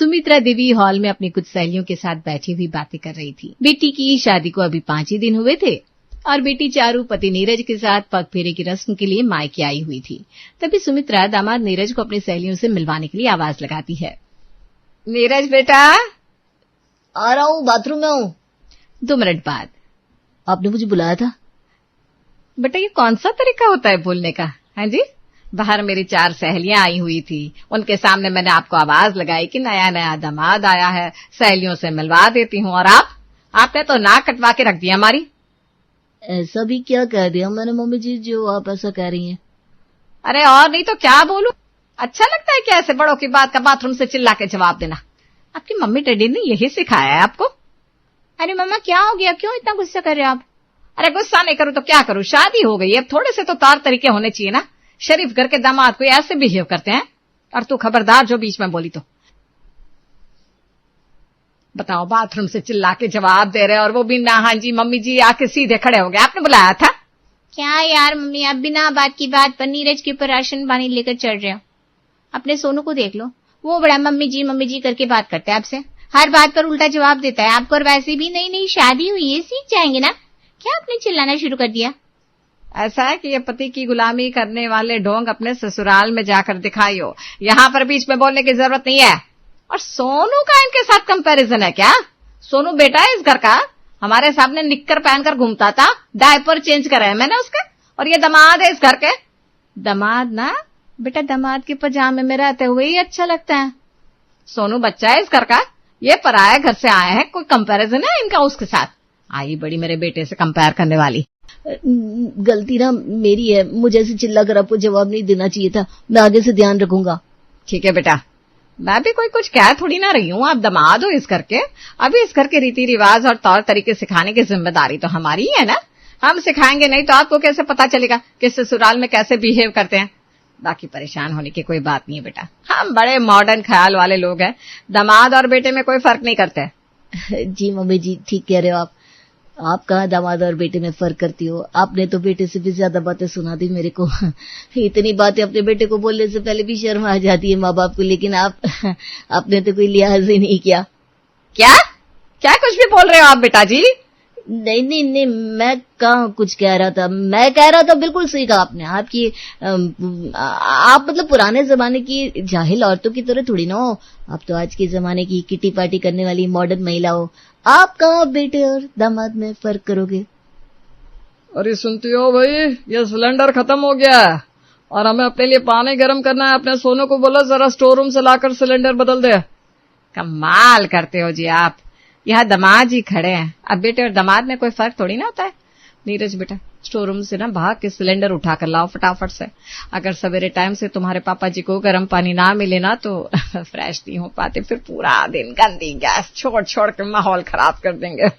सुमित्रा देवी hall में अपनी कुछ सहेलियों के साथ बैठी हुई बातें कर रही थी। बेटी की शादी को अभी 5 ही दिन हुए थे और बेटी चारू पति नीरज के साथ पग फेरे की रस्म के लिए मायके आई हुई थी। तभी सुमित्रा दामाद नीरज को अपनी सहेलियों से मिलवाने के लिए आवाज लगाती है। नीरज बेटा, आ रहा हूँ, बाथरूम में हूँ। 2 मिनट बाद, आपने मुझे बुलाया था? बेटा ये कौन सा तरीका होता है बोलने का? हाँ जी, बाहर मेरी 4 सहेलियां आई हुई थी, उनके सामने मैंने आपको आवाज लगाई कि नया नया दामाद आया है, सहेलियों से मिलवा देती हूँ, और आपने तो नाक कटवा के रख दिया हमारी। ऐसा भी क्या कह दिया मैंने मम्मी जी जो आप ऐसा कह रही हैं? अरे और नहीं तो क्या बोलूं, अच्छा लगता है क्या ऐसे बड़ों की बात का बाथरूम से चिल्ला के जवाब देना? आपकी मम्मी डैडी ने यही सिखाया है आपको? अरे मम्मा क्या हो गया, क्यों इतना गुस्सा कर रहे हो आप? अरे गुस्सा नहीं करूं तो क्या करूं, शादी हो गई है, अब थोड़े से तो तौर तरीके होने चाहिए ना। शरीफ घर के दामाद को ऐसे बिहेव करते हैं, और तू खबरदार जो बीच में बोली तो। बताओ, बाथरूम से चिल्ला के जवाब दे रहे और वो भी ना हाँ जी मम्मी जी आके सीधे खड़े हो गए। आपने बुलाया था? क्या यार मम्मी, आप बिना बात की बात पर नीरज के ऊपर राशन पानी लेकर चढ़ रहे हो। अपने सोनू को देख लो, वो बड़ा मम्मी जी करके बात करता है आपसे, हर बात पर उल्टा जवाब देता है आपको। और वैसे भी नई नई शादी हुई है, सीख जाएंगे ना। क्या आपने चिल्लाना शुरू कर दिया? ऐसा है कि ये पति की गुलामी करने वाले ढोंग अपने ससुराल में जाकर दिखाइयो, यहाँ पर बीच में बोलने की जरूरत नहीं है। और सोनू का इनके साथ कंपैरिजन है क्या? सोनू बेटा है इस घर का, हमारे सामने निक्कर पहनकर घूमता था, डायपर चेंज कराया है मैंने उसके, और ये दामाद है इस घर के। दामाद ना बेटा, दामाद के पजामे में रहते हुए ही अच्छा लगता है। सोनू बच्चा है इस घर का, ये पराया घर से आए हैं, कोई कंपैरिजन है इनका उसके साथ? आई बड़ी मेरे बेटे से कंपेयर करने वाली। गलती ना मेरी है, मुझे ऐसे चिल्ला कर आपको जवाब नहीं देना चाहिए था, मैं आगे से ध्यान रखूंगा। ठीक है बेटा, मैं भी कोई कुछ कह थोड़ी ना रही हूँ, आप दामाद हो इस घर के, अभी इस घर के रीति रिवाज और तौर तरीके सिखाने की जिम्मेदारी तो हमारी है ना। हम सिखाएंगे नहीं तो आपको कैसे पता चलेगा कि ससुराल में कैसे बिहेव करते हैं? बाकी परेशान होने की कोई बात नहीं है बेटा, हम बड़े मॉडर्न ख्याल वाले लोग हैं, दामाद और बेटे में कोई फर्क नहीं करते। जी मम्मी जी, ठीक कह रहे हो आप कहाँ दामाद और बेटे में फर्क करती हो? आपने तो बेटे से भी ज्यादा बातें सुना दी मेरे को। इतनी बातें अपने बेटे को बोलने से पहले भी शर्म आ जाती है माँ बाप को, लेकिन आपने तो कोई लिहाज ही नहीं किया। क्या क्या कुछ भी बोल रहे हो आप बेटा जी? नहीं, मैं कहाँ कुछ कह रहा था, मैं कह रहा था बिल्कुल सही कहा आपने। आपकी आप मतलब पुराने जमाने की जाहिल औरतों की तरह थोड़ी ना हो, आप तो आज के जमाने की किटी पार्टी करने वाली मॉडर्न महिला हो। आप कहाँ बेटे और दामाद में फर्क करोगे? अरे सुनती हो भाई, ये सिलेंडर खत्म हो गया है और हमें अपने लिए पानी गर्म करना है। अपने सोनू को बोला जरा स्टोर रूम से लाकर सिलेंडर बदल दे। कमाल करते हो जी आप, यहाँ दामाद जी खड़े हैं, अब बेटे और दामाद में कोई फर्क थोड़ी ना होता है। नीरज बेटा, स्टोर रूम से ना भाग के सिलेंडर उठा कर लाओ फटाफट से। अगर सवेरे टाइम से तुम्हारे पापा जी को गर्म पानी ना मिले ना तो फ्रेश नहीं हो पाते, फिर पूरा दिन गंदी गैस छोड़ छोड़ के माहौल खराब कर देंगे।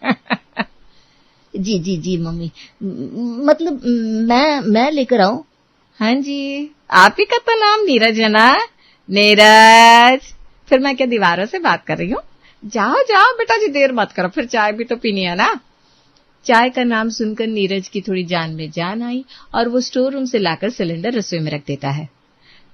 जी मम्मी, मतलब मैं लेकर आऊं? हाँ जी, आप ही का तो नाम नीरज है ना? नीरज, फिर मैं क्या दीवारों से बात कर रही हूँ? जाओ जाओ बेटा जी, देर मत करो, फिर चाय भी तो पीनी है ना। चाय का नाम सुनकर नीरज की थोड़ी जान में जान आई और वो स्टोर रूम से लाकर सिलेंडर रसोई में रख देता है।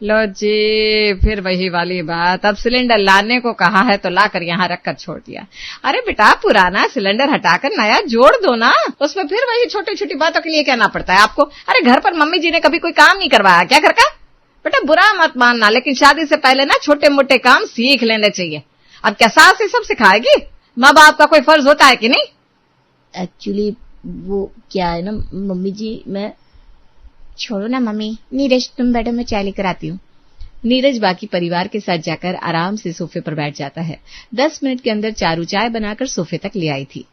लो जी, फिर वही वाली बात, अब सिलेंडर लाने को कहा है तो लाकर यहाँ रखकर छोड़ दिया। अरे बेटा, पुराना सिलेंडर हटाकर नया जोड़ दो ना, उसमें फिर वही छोटी छोटी बातों के लिए कहना पड़ता है आपको। अरे घर पर मम्मी जी ने कभी कोई काम नहीं करवाया क्या घर का? बेटा बुरा मत मानना, लेकिन शादी से पहले ना छोटे मोटे काम सीख लेने चाहिए। अब क्या सास ये सब सिखाएगी? माँ बाप का कोई फर्ज होता है कि नहीं? एक्चुअली वो क्या है ना मम्मी जी, मैं छोड़ो ना मम्मी, नीरज तुम बैठो, मैं चाय लेकर आती हूँ। नीरज बाकी परिवार के साथ जाकर आराम से सोफे पर बैठ जाता है। 10 मिनट के अंदर चारू चाय बनाकर सोफे तक ले आई थी।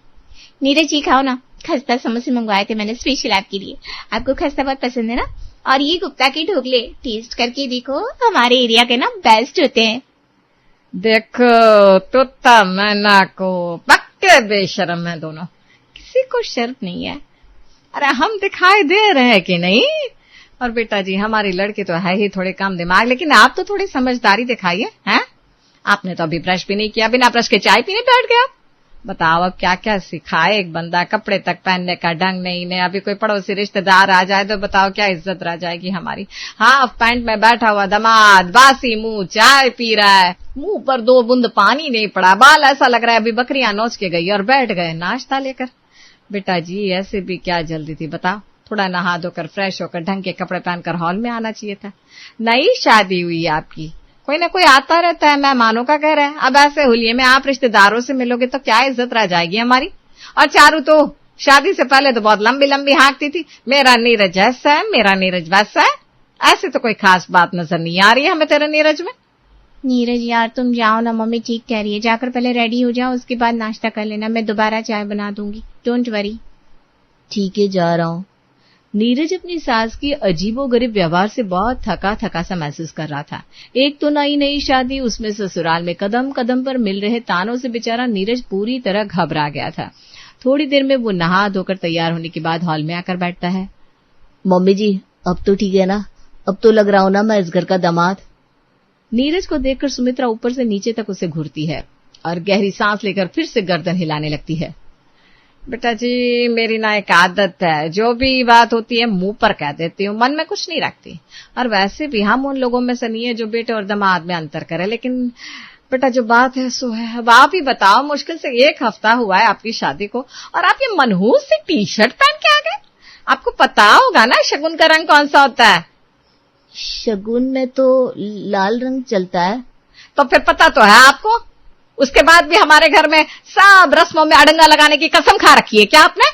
नीरज जी खाओ ना, खस्ता समोसे मंगवाए थे मैंने स्पेशल आपके लिए, आपको खस्ता बहुत पसंद है ना। और ये गुप्ता के ढोकले टेस्ट करके देखो, हमारे एरिया के ना बेस्ट होते हैं। देखो तोता मैना को पक्के बेशर्म है दोनों, किसी को शर्म नहीं है। अरे हम दिखाई दे रहे हैं कि नहीं? और बेटा जी, हमारी लड़की तो है ही थोड़े कम दिमाग, लेकिन आप तो थोड़ी समझदारी दिखाइए हैं। आपने तो अभी ब्रश भी नहीं किया, बिना ब्रश के चाय पीने बैठ गया। बताओ अब क्या क्या सिखाए एक बंदा, कपड़े तक पहनने का ढंग नहीं ने। अभी कोई पड़ोसी रिश्तेदार आ जाए तो बताओ क्या इज्जत रह जाएगी हमारी। हाफ पैंट में बैठा हुआ दामाद बासी मुंह चाय पी रहा है, मुंह पर 2 बूंद पानी नहीं पड़ा, बाल ऐसा लग रहा है अभी बकरियां नोच के गई और बैठ गए नाश्ता लेकर। बेटा जी ऐसे भी क्या जल्दी थी बताओ, थोड़ा नहा धोकर फ्रेश होकर ढंग के कपड़े पहनकर हॉल में आना चाहिए था। नई शादी हुई है आपकी, कोई ना कोई आता रहता है, मेहमानों का घर है। अब ऐसे हुलिये में आप रिश्तेदारों से मिलोगे तो क्या इज्जत रह जाएगी हमारी। और चारू तो शादी से पहले तो बहुत लंबी लंबी हाँकती थी, मेरा नीरज ऐसा है, मेरा नीरज वैसा है। ऐसे तो कोई खास बात नजर नहीं आ रही है हमें तेरे नीरज में। नीरज यार तुम जाओ ना, मम्मी ठीक कह रही है, जाकर पहले रेडी हो जाओ, उसके बाद नाश्ता कर लेना, मैं दोबारा चाय बना दूंगी, डोंट वरी। ठीक है जा रहा हूँ। नीरज अपनी सास की अजीबोगरीब व्यवहार से बहुत थका थका सा महसूस कर रहा था। एक तो नई नई शादी, उसमें ससुराल में कदम कदम पर मिल रहे तानों से बेचारा नीरज पूरी तरह घबरा गया था। थोड़ी देर में वो नहा धोकर तैयार होने के बाद हॉल में आकर बैठता है। मम्मी जी अब तो ठीक है ना, अब तो लग रहा हूं ना मैं इस घर का दामाद। नीरज को देखकर सुमित्रा ऊपर से नीचे तक उसे घूरती है और गहरी सांस लेकर फिर से गर्दन हिलाने लगती है। बेटा जी मेरी ना एक आदत है, जो भी बात होती है मुंह पर कह देती हूँ, मन में कुछ नहीं रखती। और वैसे भी हम उन लोगों में से नहीं है जो बेटे और दामाद में अंतर करे, लेकिन बेटा जो बात है सो है। अब आप ही बताओ, मुश्किल से 1 हफ्ता हुआ है आपकी शादी को और आप ये मनहूस सी टी-शर्ट पहन के आ गए। आपको पता होगा ना शगुन का रंग कौन सा होता है। शगुन में तो लाल रंग चलता है। तो फिर पता तो है आपको। उसके बाद भी हमारे घर में सब रस्मों में अड़ंगा लगाने की कसम खा रखी है क्या आपने।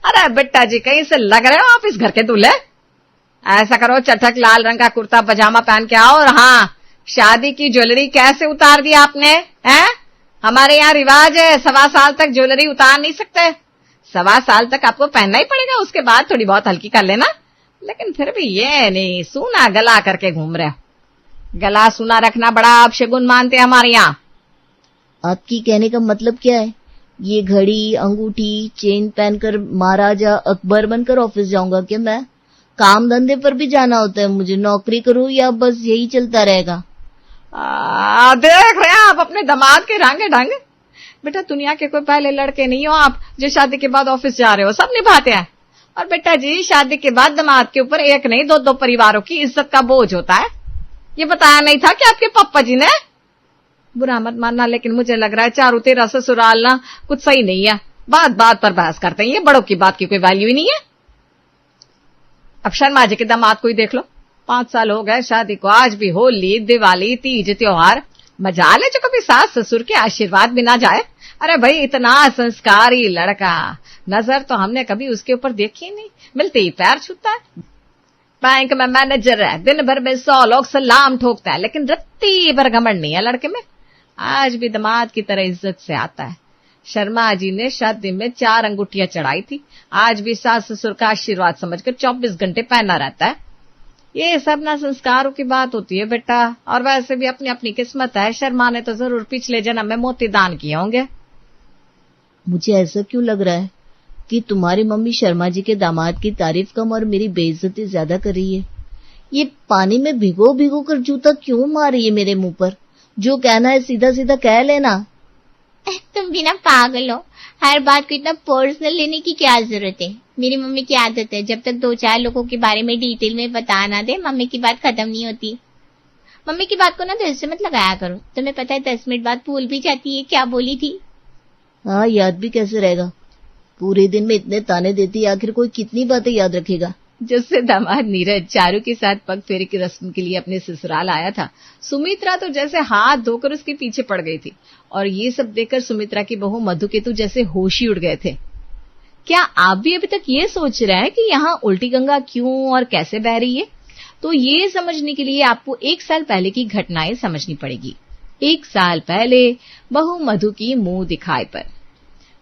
अरे बेटा जी कहीं से लग रहे हो आप इस घर के दूल्हे। ऐसा करो चटक लाल रंग का कुर्ता पजामा पहन के आओ। और हाँ, शादी की ज्वेलरी कैसे उतार दी आपने हैं। हमारे यहाँ रिवाज है 1.25 साल तक ज्वेलरी उतार नहीं सकते। 1.25 साल तक आपको पहनना ही पड़ेगा, उसके बाद थोड़ी बहुत हल्की कर लेना। लेकिन फिर भी ये नहीं सूना गला करके घूम रहे हो। गला सूना रखना बड़ा आप शगुन मानते हैं हमारे यहाँ। आपकी कहने का मतलब क्या है। ये घड़ी अंगूठी चेन पहनकर महाराजा अकबर बनकर ऑफिस जाऊंगा क्या मैं। काम धंधे पर भी जाना होता है मुझे, नौकरी करूं या बस यही चलता रहेगा। देख रहे हैं आप अपने दामाद के रंग ढंग। बेटा दुनिया के कोई पहले लड़के नहीं हो आप जो शादी के बाद ऑफिस जा रहे हो, सब निभाते हैं। और बेटा जी शादी के बाद दामाद के ऊपर एक नहीं 2 परिवारों की इज्जत का बोझ होता है। ये बताया नहीं था कि आपके पापा जी ने। बुरा मत मानना, लेकिन मुझे लग रहा है चारू तेरा ससुराल ना कुछ सही नहीं है। बात बात पर बहस करते हैं, ये बड़ों की बात की कोई वैल्यू ही नहीं है। अब शर्मा जी के दामाद को ही देख लो, 5 साल हो गए शादी को, आज भी होली दिवाली तीज त्योहार मजा ले जो कभी सास ससुर के आशीर्वाद भी ना जाए। अरे भाई इतना संस्कारी लड़का, नजर तो हमने कभी उसके ऊपर देखी नहीं, मिलते ही पैर छूता है। बैंक में मैनेजर है, दिन भर में 100 लोग सलाम ठोकता है, लेकिन रत्ती भर घमंड नहीं है लड़के में। आज भी दामाद की तरह इज्जत से आता है। शर्मा जी ने शादी में 4 अंगूठियां चढ़ाई थी, आज भी सास ससुर का आशीर्वाद समझकर 24 घंटे पहना रहता है। ये सब ना संस्कारों की बात होती है बेटा। और वैसे भी अपनी अपनी किस्मत है, शर्मा ने तो जरूर पिछले जन्म में मोती दान किए होंगे। मुझे ऐसा क्यों लग रहा है कि तुम्हारी मम्मी शर्मा जी के दामाद की तारीफ कम और मेरी बेइज्जती ज्यादा कर रही है। ये पानी में भिगो भिगो कर जूता क्यों मार रही है मेरे मुंह पर। जो कहना है सीधा सीधा कह लेना। तुम भी ना पागल हो, हर बात को इतना पर्सनल लेने की क्या जरूरत है। मेरी मम्मी की आदत है, जब तक 2-4 लोगों के बारे में डिटेल में बता ना दे मम्मी की बात खत्म नहीं होती। मम्मी की बात को ना दिल से मत लगाया करो, तुम्हें पता है 10 मिनट बाद भूल भी जाती है क्या बोली थी। हाँ याद भी कैसे रहेगा, पूरे दिन में इतने ताने देती है, आखिर कोई कितनी बातें याद रखेगा। जिससे दामाद नीरज चारू के साथ पग फेरे की रस्म के लिए अपने ससुराल आया था, सुमित्रा तो जैसे हाथ धोकर उसके पीछे पड़ गई थी। और ये सब देखकर सुमित्रा की बहू मधुकेतु जैसे होश ही उड़ गए थे। क्या आप भी अभी तक ये सोच रहे हैं कि यहाँ उल्टी गंगा क्यों और कैसे बह रही है? तो ये समझने के लिए आपको 1 साल पहले की घटनाएं समझनी पड़ेगी। 1 साल पहले बहू मधु की मुंह दिखाई पर।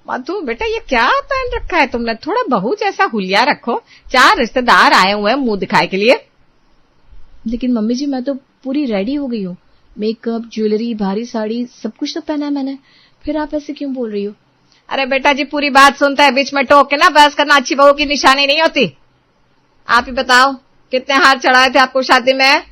मधु बेटा ये क्या पहन रखा है तुमने, थोड़ा बहू जैसा हुलिया रखो, 4 रिश्तेदार आए हुए हैं मुंह दिखाए के लिए। लेकिन मम्मी जी मैं तो पूरी रेडी हो गई हूँ, मेकअप ज्वेलरी भारी साड़ी सब कुछ तो पहना है मैंने, फिर आप ऐसे क्यों बोल रही हो। अरे बेटा जी पूरी बात सुनता है, बीच में टोक के ना बहस करना अच्छी बहू की निशानी नहीं होती। आप ही बताओ कितने हार चढ़ाए थे आपको शादी में।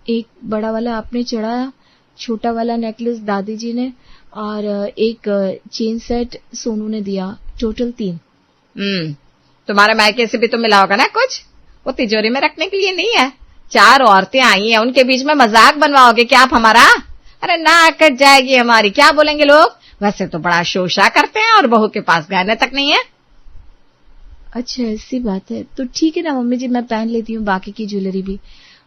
एक बड़ा वाला आपने चढ़ाया, छोटा वाला नेकलेस दादी जी ने, और एक चेन सेट सोनू ने दिया, टोटल 3। तुम्हारे मायके से भी तो मिला होगा ना कुछ, वो तिजोरी में रखने के लिए नहीं है। 4 औरतें आई हैं, उनके बीच में मजाक बनवाओगे क्या आप हमारा? अरे नाक कट जाएगी हमारी, क्या बोलेंगे लोग? वैसे तो बड़ा शोशा करते हैं और बहू के पास गहने तक नहीं है। अच्छा ऐसी बात है, तो ठीक है ना मम्मी जी, मैं पहन लेती हूँ बाकी की ज्वेलरी भी।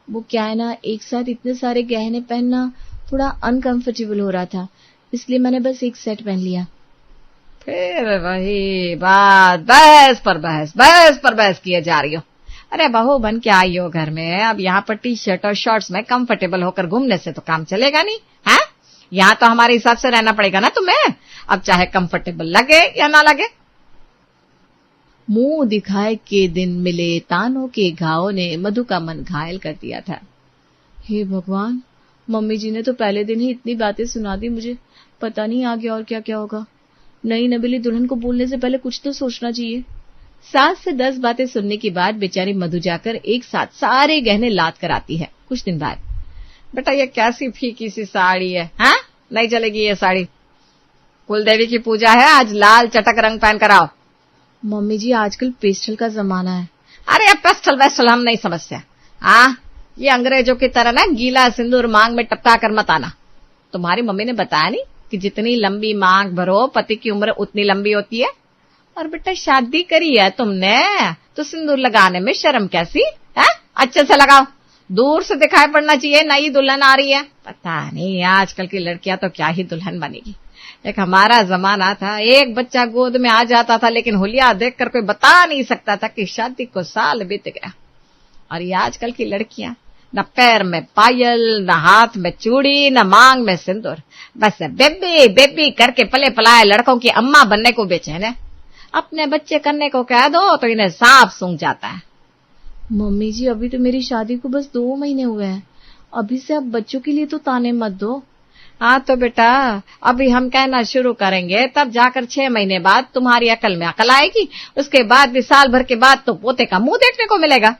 वो क्या है ना, एक साथ इतने सारे गहने पहनना थोड़ा अनकंफर्टेबल हो रहा था, इसलिए मैंने बस एक सेट पहन लिया। फिर वही बात, बहस पर बहस किए जा रही हो। अरे बहू बन के आई हो घर में, अब यहाँ पर टी शर्ट और शॉर्ट्स में कंफर्टेबल होकर घूमने से तो काम चलेगा नहीं है। यहाँ तो हमारे हिसाब से रहना पड़ेगा ना तुम्हें, अब चाहे कंफर्टेबल लगे या ना लगे। मुंह दिखाए के दिन मिले तानों के घावों ने मधु का मन घायल कर दिया था। हे भगवान, मम्मी जी ने तो पहले दिन ही इतनी बातें सुना दी मुझे, पता नहीं आगे और क्या क्या होगा। नई नबीली दुल्हन को बोलने से पहले कुछ तो सोचना चाहिए। 7 से 10 बातें सुनने के बाद बेचारी मधु जाकर एक साथ सारे गहने लाद कर आती है। कुछ दिन बाद, बेटा ये कैसी फीकी सी साड़ी है, हाँ? नहीं चलेगी ये साड़ी। कुलदेवी की पूजा है, आज लाल चटक रंग पहन कर आओ। मम्मी जी आजकल पेस्टल का जमाना है। अरे अब पेस्टल वेस्टल हम नहीं समझते। ये अंग्रेजों की तरह ना गीला सिंदूर मांग में टपका कर मत आना। तुम्हारी मम्मी ने बताया नहीं कि जितनी लंबी मांग भरो पति की उम्र उतनी लंबी होती है। और बेटा शादी करी है तुमने तो सिंदूर लगाने में शर्म कैसी है? अच्छे से लगाओ, दूर से दिखाई पड़ना चाहिए नई दुल्हन आ रही है। पता नहीं आजकल की लड़कियां तो क्या ही दुल्हन बनेगी। एक हमारा जमाना था, एक बच्चा गोद में आ जाता था लेकिन हुलिया देखकर कोई बता नहीं सकता था कि शादी को साल बीत गया। और ये आजकल की लड़कियां, न पैर में पायल, न हाथ में चूड़ी, न मांग में सिंदूर, बस बेबी बेबी करके पले पलाए लड़कों की अम्मा बनने को बेचैन है। अपने बच्चे करने को कह दो तो इन्हें सांप सूंघ जाता है। मम्मी जी अभी तो मेरी शादी को बस 2 महीने हुए हैं, अभी से अब बच्चों के लिए तो ताने मत दो। तो बेटा अभी हम कहना शुरू करेंगे तब जाकर 6 महीने बाद तुम्हारी अकल में अकल आएगी, उसके बाद भी साल भर के बाद तो पोते का मुंह देखने को मिलेगा।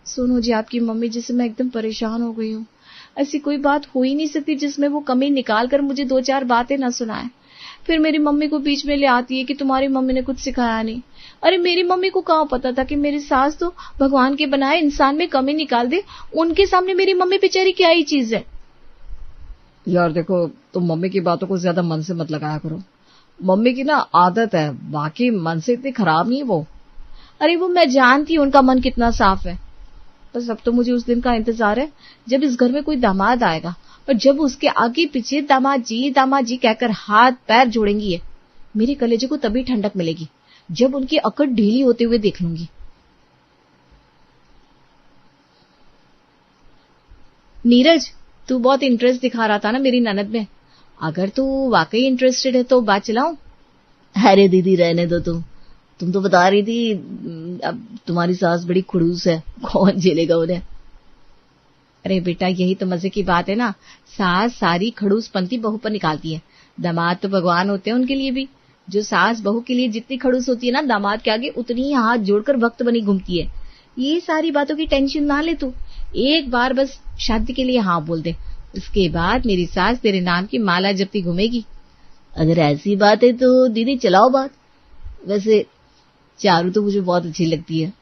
सोनू जी आपकी मम्मी जी से मैं एकदम परेशान हो गई हूँ। ऐसी कोई बात हो ही नहीं सकती जिसमें वो कमी निकाल कर मुझे 2-4 बातें न सुनाए। फिर मेरी मम्मी को बीच में ले आती है कि तुम्हारी मम्मी ने कुछ सिखाया नहीं। अरे मेरी मम्मी को कहाँ पता था कि मेरी सास तो भगवान के बनाए इंसान में कमी निकाल दे। उनके सामने मेरी मम्मी बेचारी क्या ही चीज है। यार देखो, तुम मम्मी की बातों को ज्यादा मन से मत लगाया करो। मम्मी की ना आदत है, बाकी मन से इतनी खराब नहीं है वो। अरे वो मैं जानती हूँ उनका मन कितना साफ है। बस अब तो मुझे उस दिन का इंतजार है जब इस घर में कोई दामाद आएगा और जब उसके आगे पीछे दामाद जी कहकर हाथ पैर जोड़ेंगी है। मेरे कलेजे को तभी ठंडक मिलेगी जब उनकी अकड़ ढीली होते हुए देख लूंगी। नीरज, तू बहुत इंटरेस्ट दिखा रहा था ना मेरी ननद में, अगर तू वाकई इंटरेस्टेड है तो बात चलाऊं? अरे दीदी रहने दो, तुम तो बता रही थी अब तुम्हारी सास बड़ी खड़ूस है, कौन झेलेगा उन्हें। अरे बेटा यही तो मजे की बात है ना, सास सारी खड़ूस पंथी बहू पर निकालती है। दामाद तो भगवान होते हैं उनके लिए भी। जो सास बहू के लिए जितनी खड़ूस होती है ना, दामाद के आगे उतनी ही हाथ जोड़कर भक्त बनी घूमती है। ये सारी बातों की टेंशन ना ले तू, एक बार बस शादी के लिए हाँ बोल दे, उसके बाद मेरी सास तेरे नाम की माला जपती घूमेगी। अगर ऐसी बात है तो दीदी चलाओ बात। वैसे चारू तो मुझे बहुत अच्छी लगती है।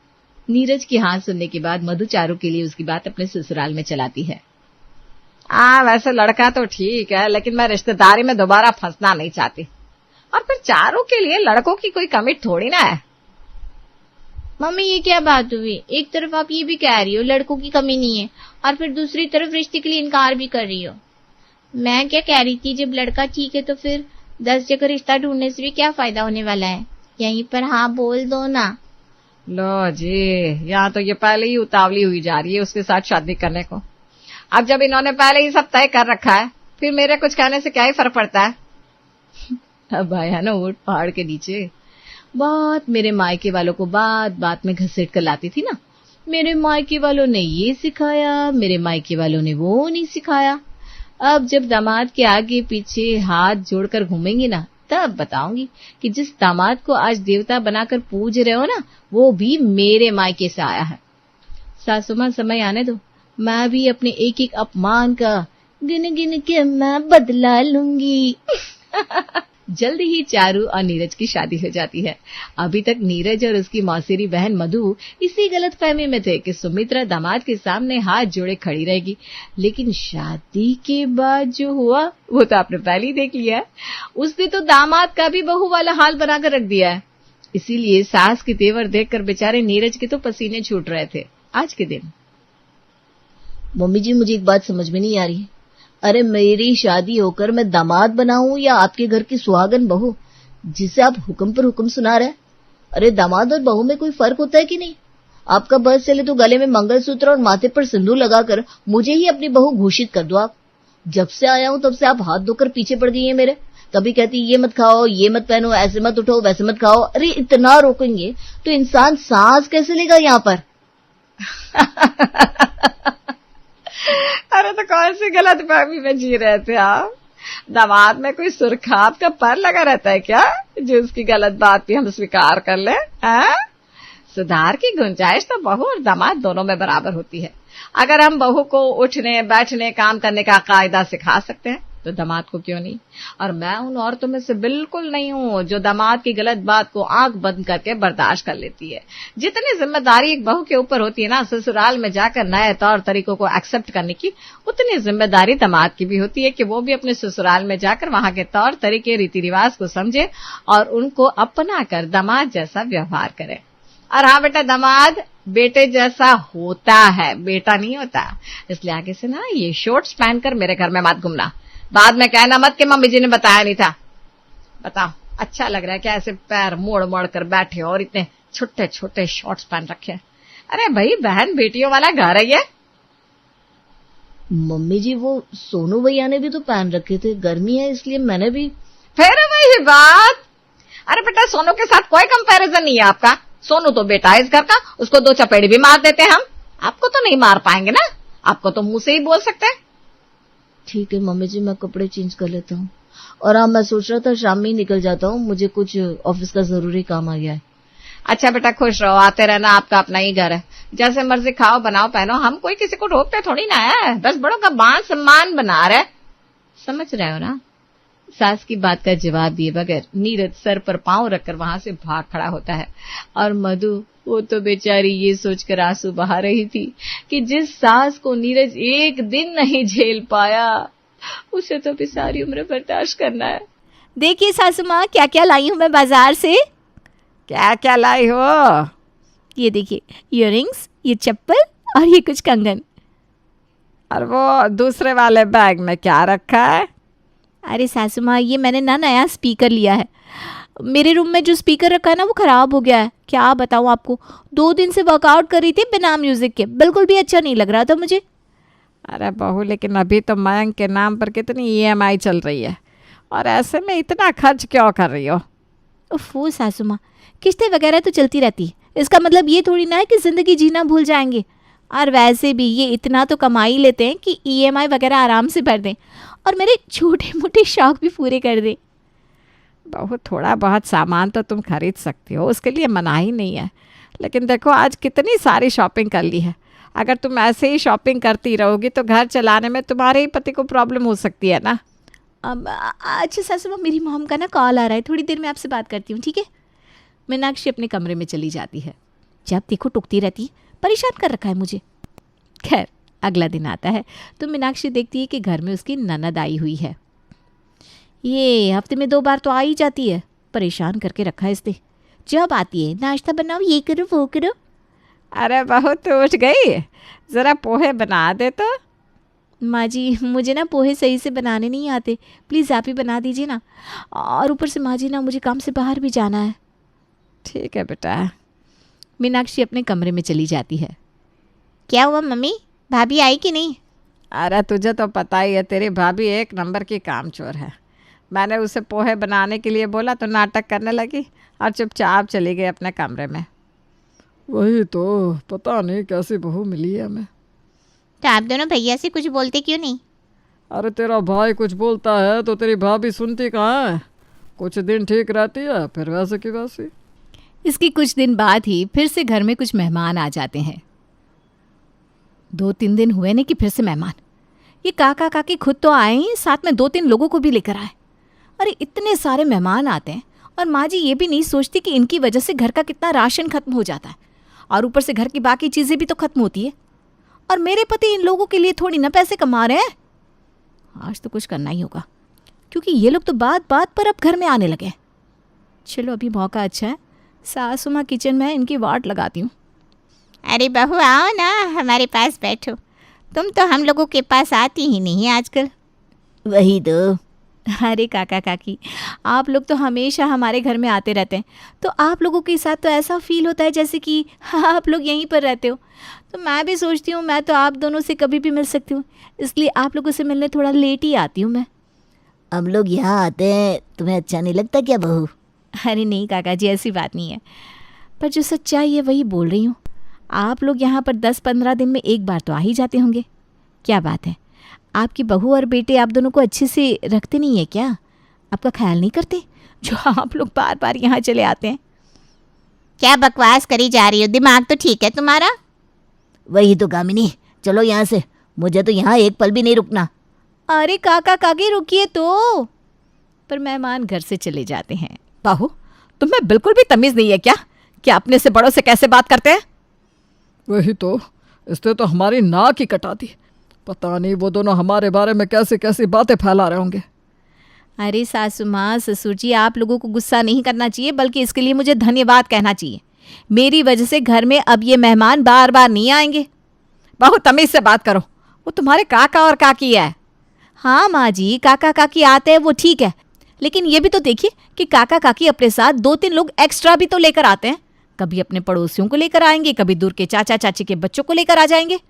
नीरज की हाँ सुनने के बाद मधु चारू के लिए उसकी बात अपने ससुराल में चलाती है। वैसे लड़का तो ठीक है लेकिन मैं रिश्तेदारी में दोबारा फंसना नहीं चाहती। और फिर चारों के लिए लड़कों की कोई कमी थोड़ी ना है। मम्मी ये क्या बात हुई? एक तरफ आप ये भी कह रही हो लड़कों की कमी नहीं है और फिर दूसरी तरफ रिश्ते के लिए इनकार भी कर रही हो। मैं क्या कह रही थी, जब लड़का ठीक है तो फिर 10 जगह रिश्ता ढूंढने से भी क्या फायदा होने वाला है, यहीं पर हाँ बोल दो ना। लो जी, यहाँ तो ये पहले ही उतावली हुई जा रही है उसके साथ शादी करने को। अब जब इन्होंने पहले ही सब तय कर रखा है फिर मेरे कुछ कहने से क्या ही फर्क पड़ता है। अब आया ना ऊंट पहाड़ के नीचे। बात मेरे मायके वालों को बात बात में घसीट कर लाती थी ना। मेरे मायके वालों ने ये सिखाया, मेरे मायके वालों ने वो नहीं सिखाया। अब जब दामाद के आगे पीछे हाथ जोड़कर घूमेंगी ना तब बताऊंगी कि जिस दामाद को आज देवता बनाकर पूज रहे हो ना वो भी मेरे मायके से आया है। सासुमा समय आने दो, मैं भी अपने एक एक अपमान का गिन गिन के मैं बदला लूंगी। जल्दी ही चारू और नीरज की शादी हो जाती है। अभी तक नीरज और उसकी मौसेरी बहन मधु इसी गलतफहमी में थे कि सुमित्रा दामाद के सामने हाथ जोड़े खड़ी रहेगी, लेकिन शादी के बाद जो हुआ वो तो आपने पहले ही देख लिया है। उसने तो दामाद का भी बहू वाला हाल बनाकर रख दिया है। इसीलिए सास के तेवर देखकर बेचारे नीरज के तो पसीने छूट रहे थे आज के दिन। मम्मी जी, मुझे एक बात समझ में नहीं आ रही है। अरे मेरी शादी होकर मैं दामाद बना हूं या आपके घर की सुहागन बहू जिसे आप हुक्म पर हुक्म सुना रहे हैं? अरे दामाद और बहू में कोई फर्क होता है कि नहीं? आपका बस चले तो गले में मंगलसूत्र और माथे पर सिंदूर लगाकर मुझे ही अपनी बहू घोषित कर दो। आप जब से आया हूं तब से आप हाथ धोकर पीछे पड़ गई है मेरे। कभी कहती ये मत खाओ, ये मत पहनो, ऐसे मत उठो, वैसे मत खाओ। अरे इतना रोकेंगे तो इंसान सांस कैसे लेगा यहाँ पर? अरे तो कौन सी गलत फहमी में जी रहे थे आप? दामाद में कोई सुरखाब का पर लगा रहता है क्या जो उसकी गलत बात भी हम स्वीकार कर ले? सुधार की गुंजाइश तो बहू और दामाद दोनों में बराबर होती है। अगर हम बहू को उठने बैठने काम करने का कायदा सिखा सकते हैं तो दामाद को क्यों नहीं? और मैं उन औरतों में से बिल्कुल नहीं हूं जो दामाद की गलत बात को आंख बंद करके बर्दाश्त कर लेती है। जितनी जिम्मेदारी एक बहू के ऊपर होती है ना ससुराल में जाकर नए तौर तरीकों को एक्सेप्ट करने की, उतनी जिम्मेदारी दामाद की भी होती है कि वो भी अपने ससुराल में जाकर वहां के तौर तरीके रीति रिवाज को समझे और उनको अपना कर दामाद जैसा व्यवहार करे। और हाँ बेटा, दामाद बेटे जैसा होता है, बेटा नहीं होता। इसलिए आगे से ना ये शॉर्ट्स पहनकर मेरे घर में मत घूमना। बाद में कहना मत कि मम्मी जी ने बताया नहीं था। बताओ, अच्छा लग रहा है क्या ऐसे पैर मोड़ मोड़ कर बैठे और इतने छोटे छोटे शॉर्ट्स पहन रखे? अरे भाई, बहन बेटियों वाला घर है ये। मम्मी जी, वो सोनू भैया ने भी तो पहन रखे थे, गर्मी है इसलिए मैंने भी। फिर वही बात। अरे बेटा, सोनू के साथ कोई कंपैरिजन नहीं है आपका। सोनू तो बेटा है इस घर का, उसको दो चपेड़ी भी मार देते हैं हम। आपको तो नहीं मार पाएंगे ना, आपको तो मुंह से ही बोल सकते हैं। ठीक है मम्मी जी, मैं कपड़े चेंज कर लेता हूँ। और हाँ, मैं सोच रहा था शाम में ही निकल जाता हूँ, मुझे कुछ ऑफिस का जरूरी काम आ गया है। अच्छा बेटा, खुश रहो, आते रहना, आपका अपना ही घर है। जैसे मर्जी खाओ बनाओ पहनो, हम कोई किसी को रोकते थोड़ी ना है, बस बड़ों का मान सम्मान बना रहे। समझ रहे हो ना? सास की बात का जवाब दिए बगैर नीरज सर पर पांव रखकर वहां से भाग खड़ा होता है। और मधु, वो तो बेचारी ये सोचकर आंसू बहा रही थी कि जिस सास को नीरज एक दिन नहीं झेल पाया उसे तो भी सारी उम्र बर्दाश्त करना है। देखिए सासू माँ, क्या क्या लाई हूँ मैं बाजार से। क्या क्या लाई हो? ये देखिए, इयररिंग्स, ये चप्पल और ये कुछ कंगन। और वो दूसरे वाले बैग में क्या रखा है? अरे सासू माँ, ये मैंने ना नया स्पीकर लिया है। मेरे रूम में जो स्पीकर रखा है ना वो खराब हो गया है। क्या बताऊँ आपको, 2 दिन से वर्कआउट कर रही थी बिना म्यूजिक के, बिल्कुल भी अच्छा नहीं लग रहा था मुझे। अरे बहू, लेकिन अभी तो मयंक के नाम पर कितनी EMI चल रही है, और ऐसे में इतना खर्च क्यों कर रही हो? ओफो सासू माँ, किस्तें वगैरह तो चलती रहती है, इसका मतलब ये थोड़ी ना है कि जिंदगी जीना भूल जाएंगे। और वैसे भी ये इतना तो कमा ही लेते हैं कि EMI वगैरह आराम से भर दें और मेरे छोटे मोटे शौक भी पूरे कर दें। बहुत थोड़ा बहुत सामान तो तुम खरीद सकती हो, उसके लिए मना ही नहीं है। लेकिन देखो, आज कितनी सारी शॉपिंग कर ली है। अगर तुम ऐसे ही शॉपिंग करती रहोगी तो घर चलाने में तुम्हारे ही पति को प्रॉब्लम हो सकती है ना। अच्छा सासू माँ, मेरी मॉम का ना कॉल आ रहा है, थोड़ी देर में आपसे बात करती हूँ, ठीक है? मीनाक्षी अपने कमरे में चली जाती है। जब देखो टुकती रहती है, परेशान कर रखा है मुझे। खैर, अगला दिन आता है तो मीनाक्षी देखती है कि घर में उसकी ननद आई हुई है। ये हफ्ते में 2 बार तो आ ही जाती है, परेशान करके रखा है इसने। जब आती है, नाश्ता बनाओ, ये करो वो करो। अरे बहुत तो उठ गई, जरा पोहे बना दे तो। माँ जी, मुझे ना पोहे सही से बनाने नहीं आते, प्लीज़ आप ही बना दीजिए ना। और ऊपर से माँ जी ना, मुझे काम से बाहर भी जाना है। ठीक है बेटा। मीनाक्षी अपने कमरे में चली जाती है। क्या हुआ मम्मी, भाभी आई कि नहीं? अरे तुझे तो पता ही है, तेरी भाभी एक नंबर की कामचोर है। मैंने उसे पोहे बनाने के लिए बोला तो नाटक करने लगी और चुपचाप चली गई अपने कमरे में। वही तो, पता नहीं कैसी बहू मिली है हमें। तो आप दोनों भैया से कुछ बोलते क्यों नहीं? अरे तेरा भाई कुछ बोलता है तो तेरी भाभी सुनती कहाँ है? कुछ दिन ठीक रहती है, फिर वैसे की वैसी। इसके कुछ दिन बाद ही फिर से घर में कुछ मेहमान आ जाते हैं। 2-3 दिन हुए नहीं कि फिर से मेहमान। ये काका काकी खुद तो आए ही, साथ में 2-3 लोगों को भी लेकर आए। अरे इतने सारे मेहमान आते हैं और माँ जी ये भी नहीं सोचती कि इनकी वजह से घर का कितना राशन खत्म हो जाता है और ऊपर से घर की बाकी चीज़ें भी तो खत्म होती है। और मेरे पति इन लोगों के लिए थोड़ी ना पैसे कमा रहे हैं। आज तो कुछ करना ही होगा, क्योंकि ये लोग तो बात बात पर अब घर में आने लगे। चलो अभी मौका अच्छा है, सासू माँ किचन में है, इनकी वाट लगाती हूँ। अरे बहू आओ ना, हमारे पास बैठो। तुम तो हम लोगों के पास आती ही नहीं आजकल। वही तो। अरे काका काकी, आप लोग तो हमेशा हमारे घर में आते रहते हैं, तो आप लोगों के साथ तो ऐसा फील होता है जैसे कि आप लोग यहीं पर रहते हो। तो मैं भी सोचती हूँ मैं तो आप दोनों से कभी भी मिल सकती हूँ, इसलिए आप लोगों से मिलने थोड़ा लेट ही आती हूँ मैं। हम लोग यहाँ आते हैं, तुम्हें अच्छा नहीं लगता क्या बहू? अरे नहीं काका जी, ऐसी बात नहीं है, पर जो सच्चाई है वही बोल रही हूँ। आप लोग यहाँ पर 10-15 दिन में एक बार तो आ ही जाते होंगे। क्या बात है, आपकी बहू और बेटे आप दोनों को अच्छे से रखते नहीं है क्या? आपका ख्याल नहीं करते जो आप लोग बार बार यहाँ चले आते हैं? क्या बकवास करी जा रही हो? दिमाग तो ठीक है तुम्हारा? वही तो कामिनी, चलो यहाँ से, मुझे तो यहाँ एक पल भी नहीं रुकना। अरे काका काकी रुकिए तो। पर मेहमान घर से चले जाते हैं। बाहू, तुम्हें बिल्कुल भी तमीज नहीं है क्या कि अपने से बड़ों से कैसे बात करते हैं? वही तो, इसने तो हमारी नाक ही कटा दी। पता नहीं वो दोनों हमारे बारे में कैसी कैसी बातें फैला रहे होंगे। अरे सासू माँ ससुर जी, आप लोगों को गुस्सा नहीं करना चाहिए, बल्कि इसके लिए मुझे धन्यवाद कहना चाहिए। मेरी वजह से घर में अब ये मेहमान बार बार नहीं आएंगे। बाहू तमीज से बात करो, वो तुम्हारे काका और काकी है। हाँ माँ जी, काका काकी आते हैं वो ठीक है, लेकिन ये भी तो देखिए कि काका काकी अपने साथ 2-3 लोग एक्स्ट्रा भी तो लेकर आते हैं। कभी अपने पड़ोसियों को लेकर आएंगे, कभी दूर के चाचा चाची के बच्चों को लेकर आ जाएंगे।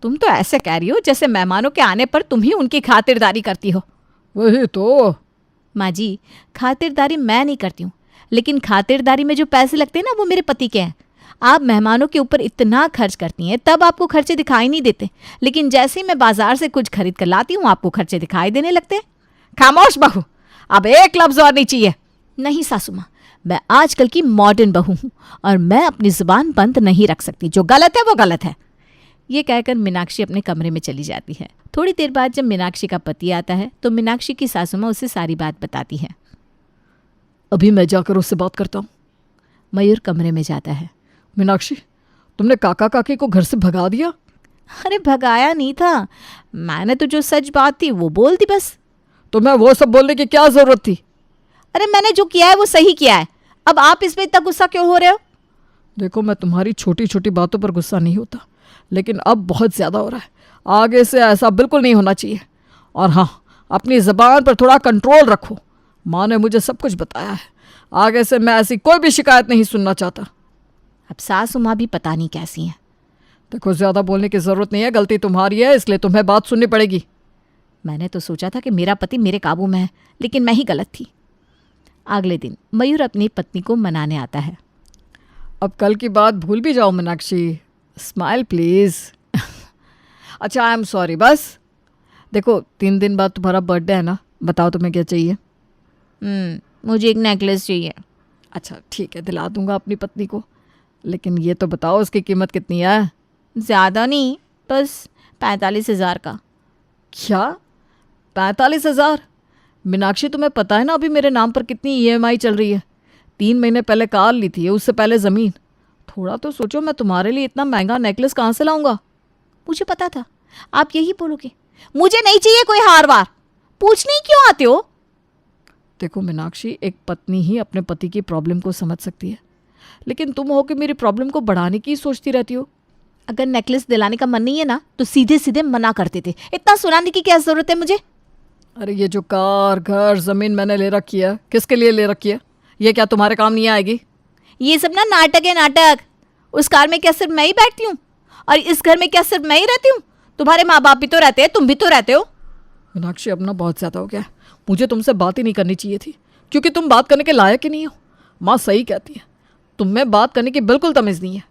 तुम तो ऐसे कह रही हो जैसे मेहमानों के आने पर तुम ही उनकी खातिरदारी करती हो। वही तो। माँ जी, खातिरदारी मैं नहीं करती हूँ, लेकिन खातिरदारी में जो पैसे लगते हैं ना वो मेरे पति के हैं। आप मेहमानों के ऊपर इतना खर्च करती हैं तब आपको खर्चे दिखाई नहीं देते, लेकिन जैसे ही मैं बाजार से कुछ खरीद कर लाती हूँ आपको खर्चे दिखाई देने लगते हैं। खामोश बहू, अब एक लफ्ज और नहीं चाहिए। नहीं सासू माँ, मैं आजकल की मॉडर्न बहू हूँ और मैं अपनी जुबान बंद नहीं रख सकती। जो गलत है वो गलत है। ये कहकर मीनाक्षी अपने कमरे में चली जाती है। थोड़ी देर बाद जब मीनाक्षी का पति आता है तो मीनाक्षी की सासू माँ उसे सारी बात बताती है। अभी मैं जाकर उससे बात करता हूँ। मयूर कमरे में जाता है। मीनाक्षी, तुमने काका काकी को घर से भगा दिया? अरे भगाया नहीं था, मैंने तो जो सच बात थी वो बोल दी बस। तुम्हें वो सब बोलने की क्या जरूरत थी? अरे मैंने जो किया है वो सही किया है, अब आप इस पे इतना गुस्सा क्यों हो रहे हो? देखो, मैं तुम्हारी छोटी छोटी बातों पर गुस्सा नहीं होता, लेकिन अब बहुत ज़्यादा हो रहा है। आगे से ऐसा बिल्कुल नहीं होना चाहिए। और हाँ, अपनी ज़बान पर थोड़ा कंट्रोल रखो। माँ ने मुझे सब कुछ बताया है। आगे से मैं ऐसी कोई भी शिकायत नहीं सुनना चाहता। अब सासू माँ भी पता नहीं कैसी हैं। देखो, ज़्यादा बोलने की ज़रूरत नहीं है, गलती तुम्हारी है, इसलिए तुम्हें बात सुननी पड़ेगी। मैंने तो सोचा था कि मेरा पति मेरे काबू में है, लेकिन मैं ही गलत थी। अगले दिन मयूर अपनी पत्नी को मनाने आता है। अब कल की बात भूल भी जाओ मीनाक्षी, स्माइल प्लीज़। अच्छा, आई एम सॉरी। बस देखो, 3 दिन बाद तुम्हारा बर्थडे है ना, बताओ तुम्हें क्या चाहिए? मुझे एक नेकलेस चाहिए। अच्छा ठीक है, दिला दूंगा अपनी पत्नी को, लेकिन ये तो बताओ उसकी कीमत कितनी है? ज़्यादा नहीं, बस 45,000 का। क्या 45,000? मीनाक्षी, तुम्हें पता है ना अभी मेरे नाम पर कितनी EMI चल रही है? 3 महीने पहले कार ली थी, उससे पहले ज़मीन। थोड़ा तो सोचो, मैं तुम्हारे लिए इतना महंगा नेकलेस कहाँ से लाऊंगा? मुझे पता था आप यही बोलोगे। मुझे नहीं चाहिए कोई हार वार। पूछने ही क्यों आते हो? देखो मीनाक्षी, एक पत्नी ही अपने पति की प्रॉब्लम को समझ सकती है, लेकिन तुम हो कि मेरी प्रॉब्लम को बढ़ाने की सोचती रहती हो। अगर नेकलेस दिलाने का मन नहीं है ना तो सीधे सीधे मना करते थे। इतना सुनाने की क्या जरूरत है मुझे? अरे ये जो कार, घर, ज़मीन मैंने ले रखी है, किसके लिए ले रखी है? ये क्या तुम्हारे काम नहीं आएगी? ये सब ना नाटक है, नाटक। उस कार में क्या सिर्फ मैं ही बैठती हूँ? और इस घर में क्या सिर्फ मैं ही रहती हूँ? तुम्हारे माँ बाप भी तो रहते हैं, तुम भी तो रहते हो। मीनाक्षी, अब ना बहुत ज़्यादा हो गया। मुझे तुमसे बात ही नहीं करनी चाहिए थी, क्योंकि तुम बात करने के लायक ही नहीं हो। माँ सही कहती है, तुम में बात करने की बिल्कुल तमीज़ नहीं है।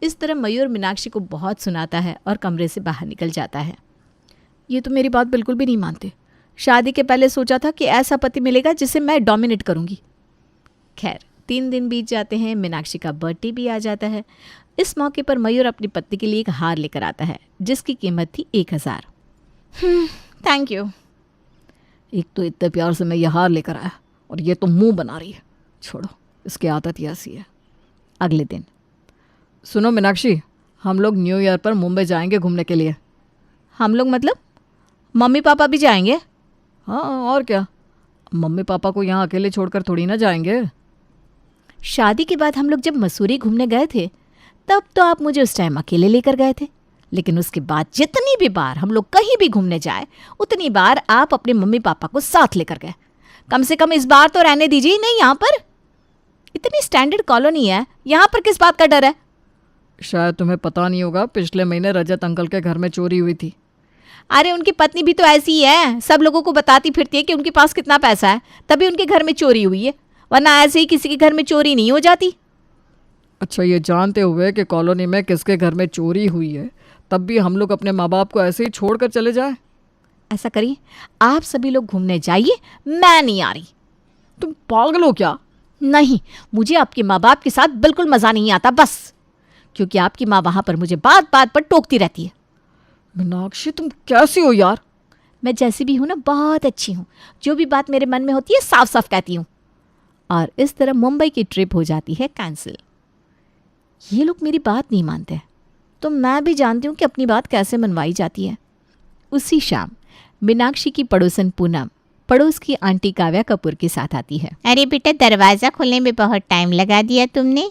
इस तरह मयूर मीनाक्षी को बहुत सुनाता है और कमरे से बाहर निकल जाता है। ये तो मेरी बात बिल्कुल भी नहीं मानते। शादी के पहले सोचा था कि ऐसा पति मिलेगा जिसे मैं डोमिनेट करूंगी। खैर, 3 दिन बीत जाते हैं, मीनाक्षी का बर्थडे भी आ जाता है। इस मौके पर मयूर अपनी पत्नी के लिए एक हार लेकर आता है जिसकी कीमत थी 1,000। Thank you. एक तो इतने प्यार से मैं ये हार लेकर आया और ये तो मुंह बना रही है। छोड़ो, इसकी आदत ही ऐसी है। अगले दिन। सुनो मीनाक्षी, हम लोग न्यू ईयर पर मुंबई जाएंगे घूमने के लिए। हम लोग मतलब मम्मी पापा भी जाएंगे? हाँ और क्या, मम्मी पापा को यहाँ अकेले छोड़कर थोड़ी ना जाएंगे। शादी के बाद हम लोग जब मसूरी घूमने गए थे तब तो आप मुझे उस टाइम अकेले लेकर गए थे, लेकिन उसके बाद जितनी भी बार हम लोग कहीं भी घूमने जाए उतनी बार आप अपने मम्मी पापा को साथ लेकर गए। कम से कम इस बार तो रहने दीजिए नहीं यहाँ पर। इतनी स्टैंडर्ड कॉलोनी है, यहाँ पर किस बात का डर है? शायद तुम्हें पता नहीं होगा, पिछले महीने रजत अंकल के घर में चोरी हुई थी। अरे उनकी पत्नी भी तो ऐसी ही है, सब लोगों को बताती फिरती है कि उनके पास कितना पैसा है, तभी उनके घर में चोरी हुई है, वरना ऐसे ही किसी के घर में चोरी नहीं हो जाती। अच्छा, ये जानते हुए कि कॉलोनी में किसके घर में चोरी हुई है, तब भी हम लोग अपने माँ बाप को ऐसे ही छोड़कर चले जाएं? ऐसा करिए, आप सभी लोग घूमने जाइए, मैं नहीं आ रही। तुम पागल हो क्या? नहीं, मुझे आपके माँ बाप के साथ बिल्कुल मज़ा नहीं आता, बस क्योंकि आपकी माँ वहाँ पर मुझे बात बात पर टोकती रहती है। मीनाक्षी तुम कैसी हो यार? मैं जैसी भी हूँ ना, बहुत अच्छी हूँ। जो भी बात मेरे मन में होती है साफ साफ कहती हूँ। और इस तरह मुंबई की ट्रिप हो जाती है कैंसिल। ये लोग मेरी बात नहीं मानते, तो मैं भी जानती हूँ कि अपनी बात कैसे मनवाई जाती है। उसी शाम मीनाक्षी की पड़ोसन पूनम पड़ोस की आंटी काव्या कपूर के साथ आती है। अरे बेटा, दरवाज़ा खोलने में बहुत टाइम लगा दिया तुमने।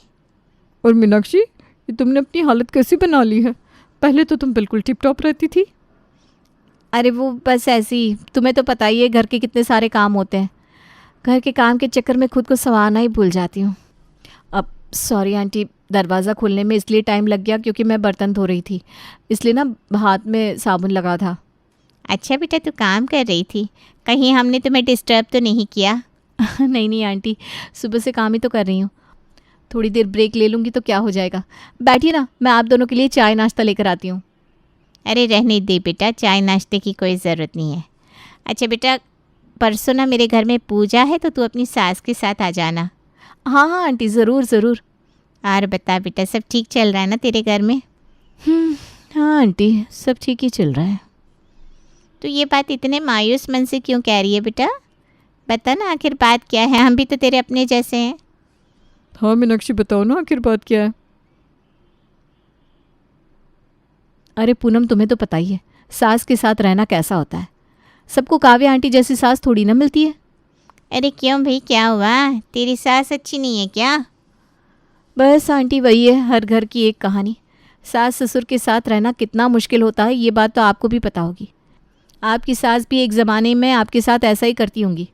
और मीनाक्षी, ये तुमने अपनी हालत कैसी बना ली है? पहले तो तुम बिल्कुल टिप टॉप रहती थी। अरे वो बस ऐसी, तुम्हें तो पता ही है घर के कितने सारे काम होते हैं। घर के काम के चक्कर में खुद को संवारना ही भूल जाती हूँ। अब सॉरी आंटी, दरवाज़ा खोलने में इसलिए टाइम लग गया क्योंकि मैं बर्तन धो रही थी, इसलिए ना हाथ में साबुन लगा था। अच्छा बेटा, तू काम कर रही थी, कहीं हमने तुम्हें डिस्टर्ब तो नहीं किया? नहीं नहीं आंटी, सुबह से काम ही तो कर रही हूँ। थोड़ी देर ब्रेक ले लूँगी तो क्या हो जाएगा। बैठिए ना, मैं आप दोनों के लिए चाय नाश्ता लेकर आती हूँ। अरे रहने दे बेटा, चाय नाश्ते की कोई ज़रूरत नहीं है। अच्छा बेटा, परसों ना मेरे घर में पूजा है, तो तू अपनी सास के साथ आ जाना। हाँ हाँ आंटी, ज़रूर ज़रूर। और बता बेटा, सब ठीक चल रहा है ना तेरे घर में? हाँ आंटी, सब ठीक ही चल रहा है। तो ये बात इतने मायूस मन से क्यों कह रही है बेटा? बता ना आखिर बात क्या है, हम भी तो तेरे अपने जैसे हैं। हाँ मीनाक्षी, बताओ ना आखिर बात क्या है? अरे पूनम, तुम्हें तो पता ही है सास के साथ रहना कैसा होता है। सबको काव्या आंटी जैसी सास थोड़ी ना मिलती है। अरे क्यों भाई, क्या हुआ? तेरी सास अच्छी नहीं है क्या? बस आंटी, वही है हर घर की एक कहानी। सास ससुर के साथ रहना कितना मुश्किल होता है, ये बात तो आपको भी पता होगी। आपकी सास भी एक ज़माने में आपके साथ ऐसा ही करती होंगी।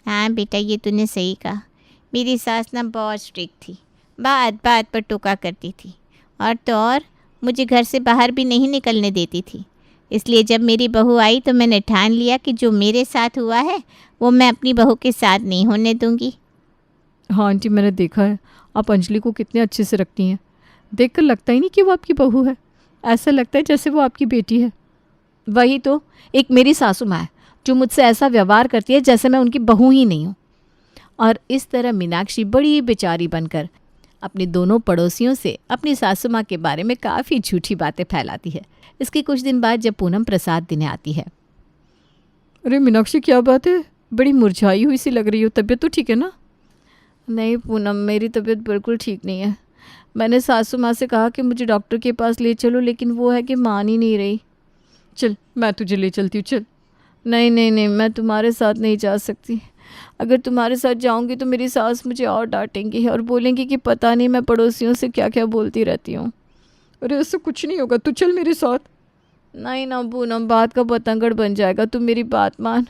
हाँ बेटा, ये तूने सही कहा। मेरी सास ना बहुत स्ट्रिक्ट थी, बात बात पर टोका करती थी, और तो और मुझे घर से बाहर भी नहीं निकलने देती थी। इसलिए जब मेरी बहू आई तो मैंने ठान लिया कि जो मेरे साथ हुआ है वो मैं अपनी बहू के साथ नहीं होने दूंगी। हाँ आंटी, मैंने देखा है आप अंजलि को कितने अच्छे से रखती हैं। देखकर लगता ही नहीं कि वो आपकी बहू है, ऐसा लगता है जैसे वो आपकी बेटी है। वही तो, एक मेरी सासू माँ है जो मुझसे ऐसा व्यवहार करती है जैसे मैं उनकी बहू ही नहीं हूँ। और इस तरह मीनाक्षी बड़ी बेचारी बनकर अपनी दोनों पड़ोसियों से अपनी सासू माँ के बारे में काफ़ी झूठी बातें फैलाती है। इसके कुछ दिन बाद जब पूनम प्रसाद देने आती है। अरे मीनाक्षी, क्या बात है? बड़ी मुरझाई हुई सी लग रही हो, तबीयत तो ठीक है ना? नहीं पूनम, मेरी तबीयत बिल्कुल ठीक नहीं है। मैंने सासू माँ से कहा कि मुझे डॉक्टर के पास ले चलो, लेकिन वो है कि मान ही नहीं रही। चल, मैं तुझे ले चलती हूँ, चल। नहीं नहीं नहीं, मैं तुम्हारे साथ नहीं जा सकती। अगर तुम्हारे साथ जाऊंगी तो मेरी सास मुझे और डांटेंगी और बोलेंगी कि पता नहीं मैं पड़ोसियों से क्या क्या बोलती रहती हूँ। अरे ऐसा कुछ नहीं होगा, तू चल मेरे साथ। नहीं ना पूनम, बात का बतंगड़ बन जाएगा। तुम मेरी बात मान,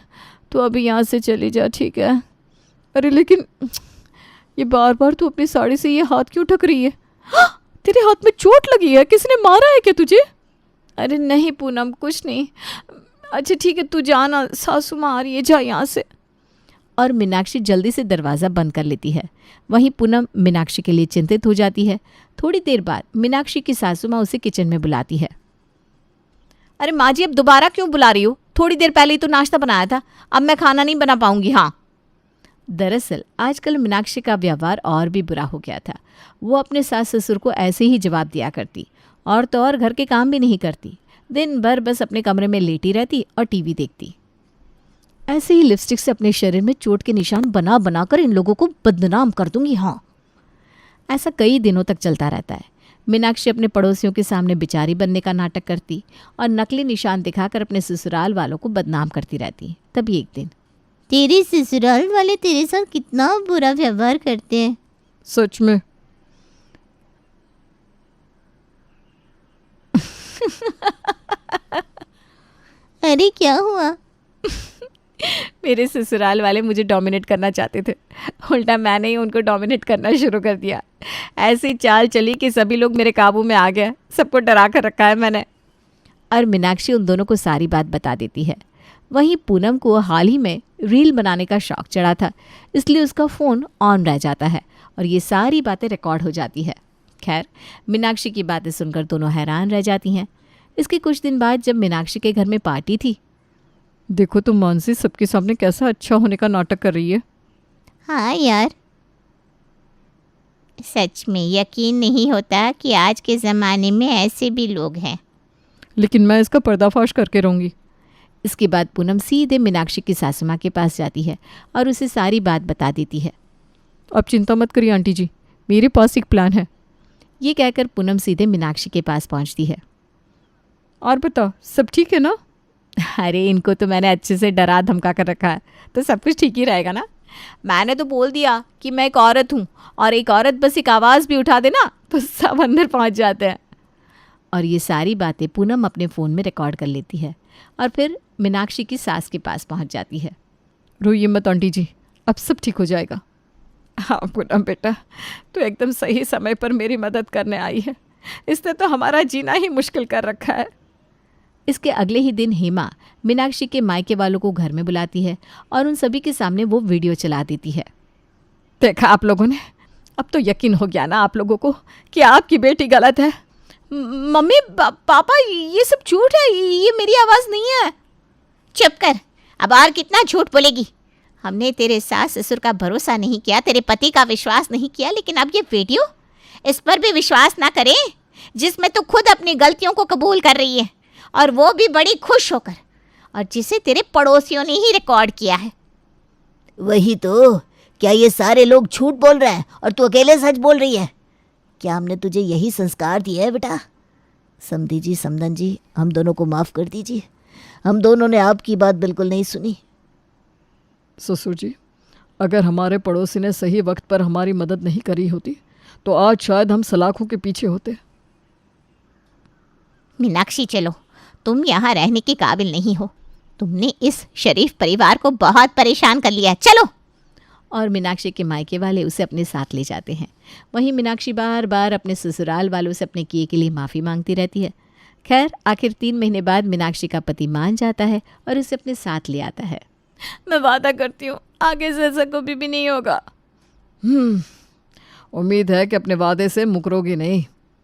तो अभी यहाँ से चली जा, ठीक है? अरे लेकिन ये बार बार तू अपनी साड़ी से ये हाथ क्यों ढक रही है? तेरे हाथ में चोट लगी है, किसने मारा है क्या तुझे? अरे नहीं पूनम, कुछ नहीं। अच्छा ठीक है, तू जाना, सासू माँ आ रही है, जा यहाँ से। और मीनाक्षी जल्दी से दरवाज़ा बंद कर लेती है। वहीं पूनम मीनाक्षी के लिए चिंतित हो जाती है। थोड़ी देर बाद मीनाक्षी की सासू माँ उसे किचन में बुलाती है। अरे माँ जी, अब दोबारा क्यों बुला रही हो? थोड़ी देर पहले ही तो नाश्ता बनाया था, अब मैं खाना नहीं बना पाऊंगी। हाँ, दरअसल आजकल मीनाक्षी का व्यवहार और भी बुरा हो गया था। वो अपने सास ससुर को ऐसे ही जवाब दिया करती, और तो और घर के काम भी नहीं करती। दिन भर बस अपने कमरे में लेटी रहती और टीवी देखती। ऐसे ही लिपस्टिक से अपने शरीर में चोट के निशान बना बना कर इन लोगों को बदनाम कर दूंगी। हाँ, ऐसा कई दिनों तक चलता रहता है। मीनाक्षी अपने पड़ोसियों के सामने बेचारी बनने का नाटक करती और नकली निशान दिखाकर अपने ससुराल वालों को बदनाम करती रहती। तभी एक दिन, तेरे ससुराल वाले तेरे साथ कितना बुरा व्यवहार करते हैं। सच में? अरे क्या हुआ? मेरे ससुराल वाले मुझे डोमिनेट करना चाहते थे, उल्टा मैंने ही उनको डोमिनेट करना शुरू कर दिया। ऐसी चाल चली कि सभी लोग मेरे काबू में आ गए, सबको डरा कर रखा है मैंने। और मीनाक्षी उन दोनों को सारी बात बता देती है। वहीं पूनम को हाल ही में रील बनाने का शौक चढ़ा था, इसलिए उसका फ़ोन ऑन रह जाता है और ये सारी बातें रिकॉर्ड हो जाती है। खैर, मीनाक्षी की बातें सुनकर दोनों हैरान रह जाती हैं। इसके कुछ दिन बाद जब मीनाक्षी के घर में पार्टी थी, देखो तो मानसी सबके सामने कैसा अच्छा होने का नाटक कर रही है। हाँ यार, सच में यकीन नहीं होता कि आज के ज़माने में ऐसे भी लोग हैं। लेकिन मैं इसका पर्दाफाश करके रहूंगी। इसके बाद पूनम सीधे मीनाक्षी की सासू माँ के पास जाती है और उसे सारी बात बता देती है। अब चिंता मत करिए आंटी जी, मेरे पास एक प्लान है। ये कहकर पूनम सीधे मीनाक्षी के पास पहुंचती है। और बता, सब ठीक है ना? अरे इनको तो मैंने अच्छे से डरा धमका कर रखा है, तो सब कुछ ठीक ही रहेगा ना। मैंने तो बोल दिया कि मैं एक औरत हूँ और एक औरत बस एक आवाज़ भी उठा दे ना तो सब अंदर पहुँच जाते हैं। और ये सारी बातें पूनम अपने फ़ोन में रिकॉर्ड कर लेती है और फिर मीनाक्षी की सास के पास पहुँच जाती है। रोइए मत आंटी जी, अब सब ठीक हो जाएगा। हाँ पूनम बेटा, तो एकदम सही समय पर मेरी मदद करने आई है। इसने तो हमारा जीना ही मुश्किल कर रखा है। इसके अगले ही दिन हेमा मीनाक्षी के मायके वालों को घर में बुलाती है और उन सभी के सामने वो वीडियो चला देती है। देखा आप लोगों ने, अब तो यकीन हो गया ना आप लोगों को कि आपकी बेटी गलत है। मम्मी पापा, ये सब झूठ है, ये मेरी आवाज़ नहीं है। चुप कर, अब और कितना झूठ बोलेगी। हमने तेरे सास ससुर का भरोसा नहीं किया, तेरे पति का विश्वास नहीं किया, लेकिन अब ये वीडियो, इस पर भी विश्वास ना करें जिसमें तू खुद अपनी गलतियों को कबूल कर रही है, और वो भी बड़ी खुश होकर, और जिसे तेरे पड़ोसियों ने ही रिकॉर्ड किया है। वही तो, क्या ये सारे लोग झूठ बोल रहे हैं और तू अकेले सच बोल रही है? क्या हमने तुझे यही संस्कार दिया है बेटा? समधी जी, समधन जी, हम दोनों को माफ़ कर दीजिए। हम दोनों ने आपकी बात बिल्कुल नहीं सुनी। ससुर जी, अगर हमारे पड़ोसी ने सही वक्त पर हमारी मदद नहीं करी होती तो आज शायद हम सलाखों के पीछे होते। मीनाक्षी, चलो, तुम यहाँ रहने के काबिल नहीं हो। तुमने इस शरीफ परिवार को बहुत परेशान कर लिया है, चलो। और मीनाक्षी के मायके वाले उसे अपने साथ ले जाते हैं। वहीं मीनाक्षी बार बार अपने ससुराल वालों से अपने किए के लिए माफ़ी मांगती रहती है। खैर, आखिर 3 महीने बाद मीनाक्षी का पति मान जाता है और उसे अपने साथ ले आता है। मैं वादा करती हूँ आगे से ऐसा कभी भी नहीं होगा। उम्मीद है कि अपने वादे से मुकरोगी नहीं।